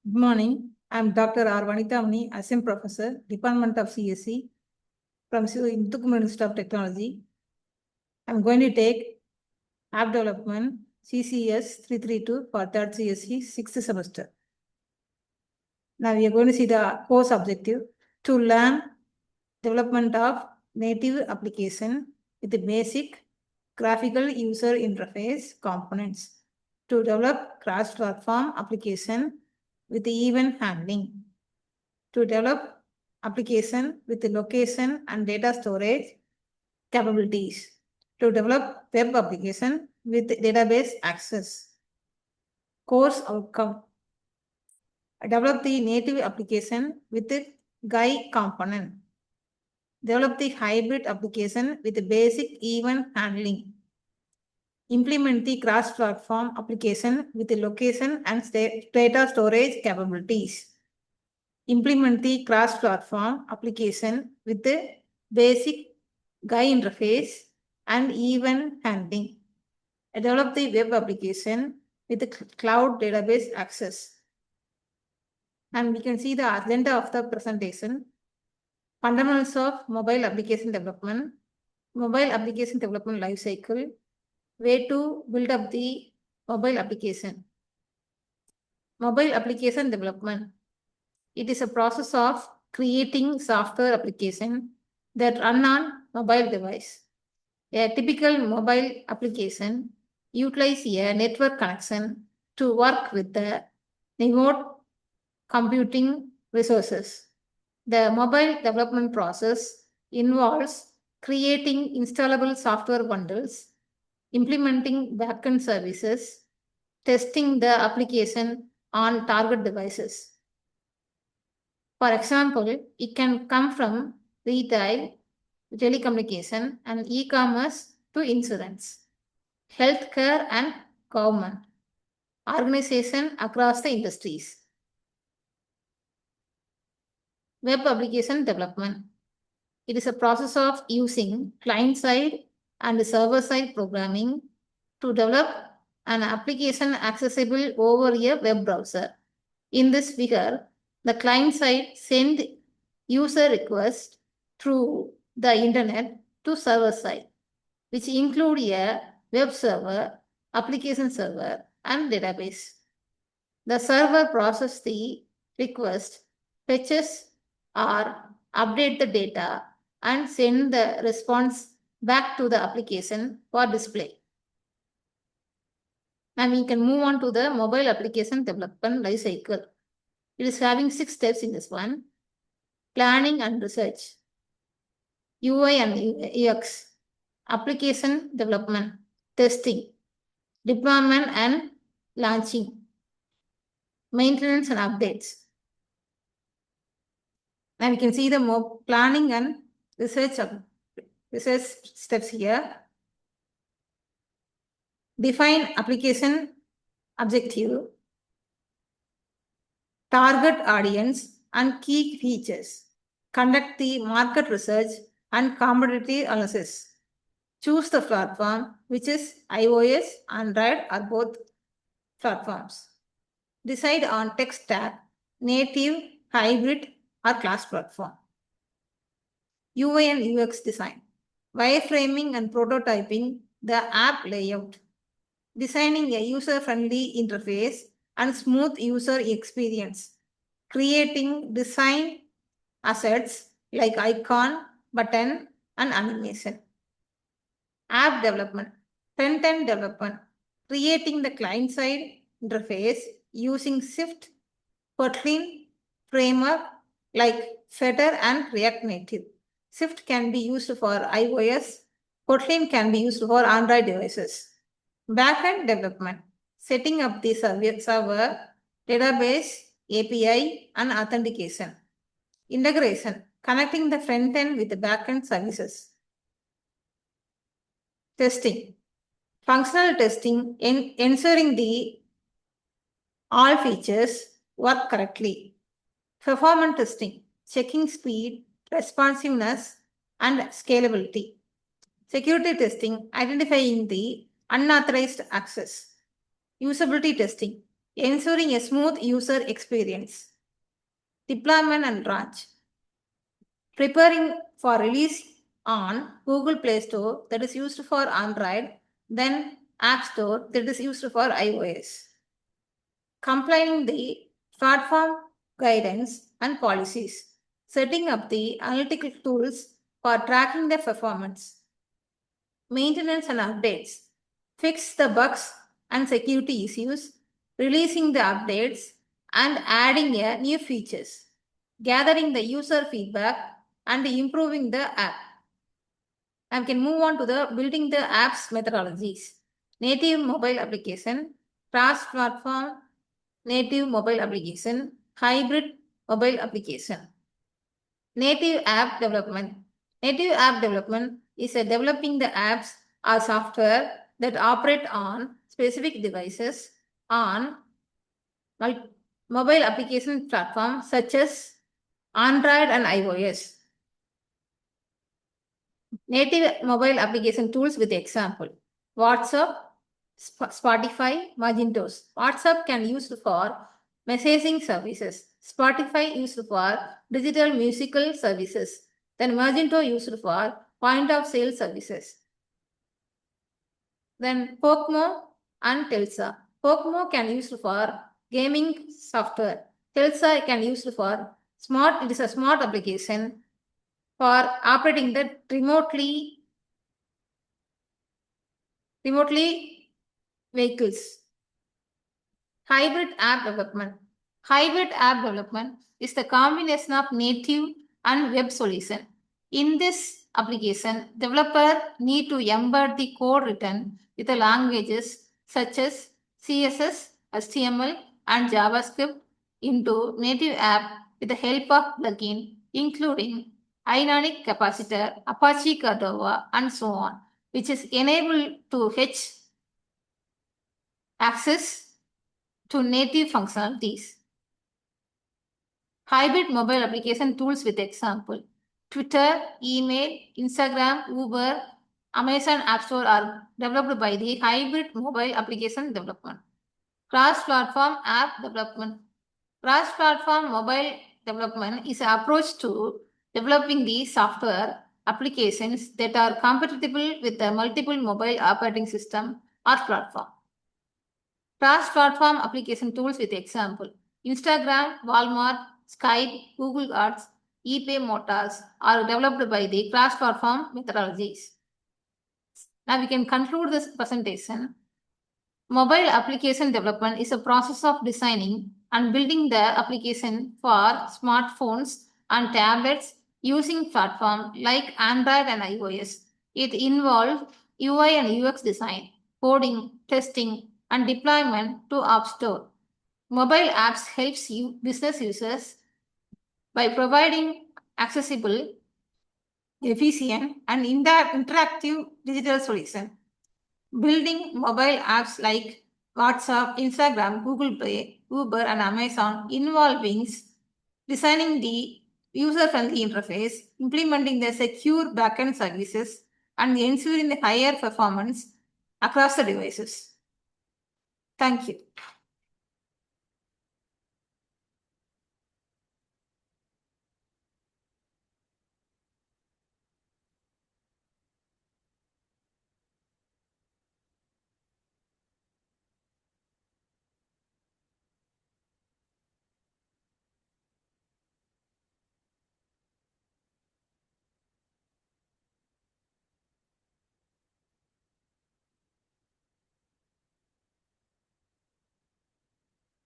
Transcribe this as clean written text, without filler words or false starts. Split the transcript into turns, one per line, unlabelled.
Good morning. I'm Dr. R. Vanithamani, Assistant Professor, Department of CSC from Thukkum Institute of Technology. I'm going to take App Development CCS332 for 3rd CSC 6th semester. Now we are going to see the course objective to learn development of native application with the basic graphical user interface components to develop cross-platform application with the event handling, to develop application with the location and data storage capabilities, to develop web application with database access. Course outcome: develop the native application with the GUI component. Develop the hybrid application with the basic event handling. Implement the cross-platform application with the location and data storage capabilities. Implement the cross-platform application with the basic GUI interface and event handling. Develop the web application with the cloud database access. And we can see the agenda of the presentation. Fundamentals of mobile application development, mobile application development lifecycle, way to build up the mobile application. Mobile application development. It is a process of creating software application that run on mobile device. A typical mobile application utilizes a network connection to work with the remote computing resources. The mobile development process involves creating installable software bundles, implementing backend services, testing the application on target devices. For example, it can come from retail, telecommunication, and e-commerce to insurance, healthcare and government, organization across the industries. Web application development. It is a process of using client-side and server-side programming to develop an application accessible over a web browser. In this figure, the client side sends user requests through the internet to server side, which include a web server, application server, and database. The server processes the request, fetches or update the data, and send the response back to the application for display. Now we can move on to the mobile application development lifecycle. It is having 6 steps in this one. Planning and research, UI and UX, application development, testing, deployment and launching, maintenance and updates. Now we can see the planning and research steps here. Define application objective, target audience and key features. Conduct the market research and competitive analysis. Choose the platform, which is iOS, Android, or both platforms. Decide on tech stack, native, hybrid, or class platform. UI and UX design. Wireframing and prototyping the app layout. Designing a user-friendly interface and smooth user experience. Creating design assets like icon, button, and animation. App development, front-end development, creating the client-side interface using Swift, Kotlin framework like Flutter and React Native. Swift can be used for iOS, Kotlin can be used for Android devices. Backend development, setting up the server, database, API, and authentication. Integration, connecting the front end with the backend services. Testing, functional testing, ensuring the all features work correctly. Performance testing, checking speed, responsiveness, and scalability. Security testing, identifying the unauthorized access. Usability testing, ensuring a smooth user experience. Deployment and launch. Preparing for release on Google Play Store that is used for Android, then App Store that is used for iOS. Complying the platform guidance and policies. Setting up the analytical tools for tracking the performance. Maintenance and updates. Fix the bugs and security issues, releasing the updates and adding new features, gathering the user feedback and improving the app. I can move on to the building the apps methodologies. Native mobile application, cross-platform native mobile application, hybrid mobile application. Native app development. Native app development is developing the apps or software that operate on specific devices on mobile application platforms such as Android and iOS. Native mobile application tools with example. WhatsApp, Spotify, Magentos. WhatsApp can be used for messaging services. Spotify used for digital musical services. Then Magento used for point of sale services. Then Pokmo and Telsa. Pokmo can be used for gaming software. Telsa can be used for smart. It is a smart application for operating the remotely vehicles. Hybrid app development. Hybrid app development is the combination of native and web solution. In this application, developer need to embed the code written with the languages such as CSS, HTML, and JavaScript into native app with the help of plugin, including Ionic Capacitor, Apache Cordova, and so on, which is enabled to fetch access to native functionalities. Hybrid mobile application tools with example. Twitter, email, Instagram, Uber, Amazon App Store are developed by the hybrid mobile application development. Cross-platform app development. Cross-platform mobile development is an approach to developing the software applications that are compatible with the multiple mobile operating system or platform. Cross-platform application tools with example. Instagram, Walmart, Skype, Google Ads, eBay Motors are developed by the cross-platform methodologies. Now we can conclude this presentation. Mobile application development is a process of designing and building the application for smartphones and tablets using platforms like Android and iOS. It involves UI and UX design, coding, testing, and deployment to App Store. Mobile apps helps business users by providing accessible, efficient, and interactive digital solution. Building mobile apps like WhatsApp, Instagram, Google Play, Uber, and Amazon involving designing the user-friendly interface, implementing the secure backend services, and ensuring the higher performance across the devices. Thank you.